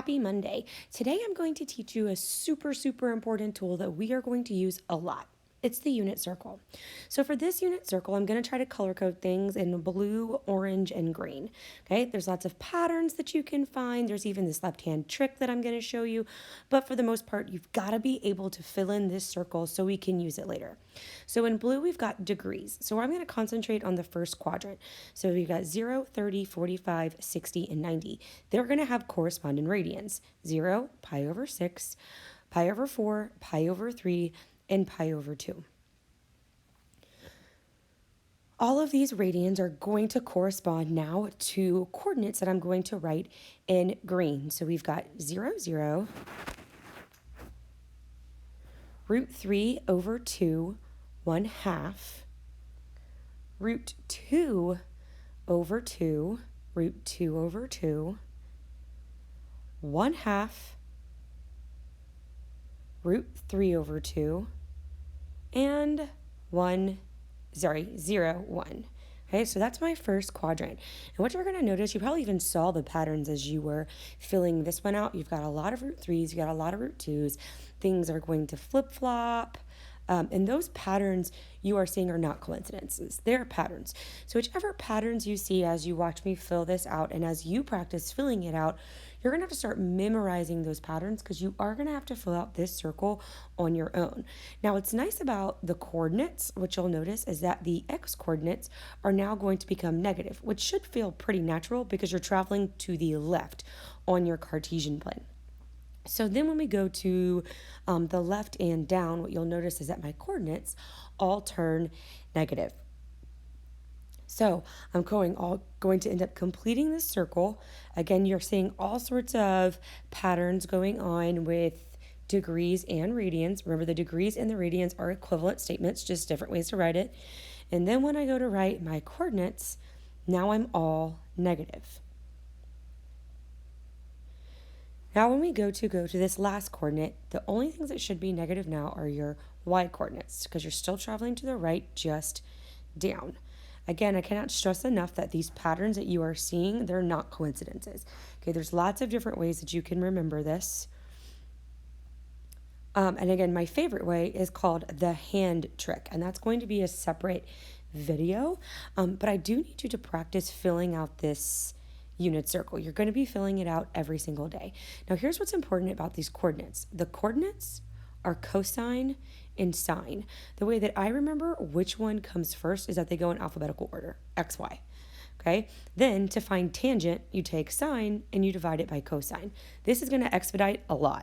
Happy Monday. Today I'm going to teach you a super important tool that we are going to use a lot. It's the unit circle. So for this unit circle, I'm going to try to color code things in blue, orange, and green. Okay, there's lots of patterns that you can find. There's even this left-hand trick that I'm going to show you. But for the most part, you've got to be able to fill in this circle so we can use it later. So in blue, we've got degrees. So I'm going to concentrate on the first quadrant. So we've got 0, 30, 45, 60, and 90. They're going to have corresponding radians. 0, pi over 6, pi over 4, pi over 3, and pi over 2. All of these radians are going to correspond now to coordinates that I'm going to write in green. So we've got 0, 0, root 3 over 2, 1/2, root 2 over 2, root 2 over 2, 1/2, root 3 over 2, and 0, 1. Okay, so that's my first quadrant. And what you're going to notice, you probably even saw the patterns as you were filling this one out. You've got a lot of root 3s, you got a lot of root 2s. Things are going to flip-flop. And those patterns you are seeing are not coincidences. They're patterns. So whichever patterns you see as you watch me fill this out and as you practice filling it out, you're going to have to start memorizing those patterns because you are going to have to fill out this circle on your own. Now, what's nice about the coordinates, what you'll notice is that the x coordinates are now going to become negative, which should feel pretty natural because you're traveling to the left on your Cartesian plane. So then when we go to the left and down, what you'll notice is that my coordinates all turn negative. So I'm going to end up completing this circle. Again, you're seeing all sorts of patterns going on with degrees and radians. Remember, the degrees and the radians are equivalent statements, just different ways to write it. And then when I go to write my coordinates, now I'm all negative. Now when we go to this last coordinate, the only things that should be negative now are your y coordinates because you're still traveling to the right, just down. Again, I cannot stress enough that these patterns that you are seeing, they're not coincidences. Okay, there's lots of different ways that you can remember this. And again, my favorite way is called the hand trick, and that's going to be a separate video. But I do need you to practice filling out this unit circle. You're going to be filling it out every single day. Now, here's what's important about these coordinates. The coordinates are cosine and sine. The way that I remember which one comes first is that they go in alphabetical order, x, y. Okay? Then to find tangent, you take sine and you divide it by cosine. This is going to expedite a lot.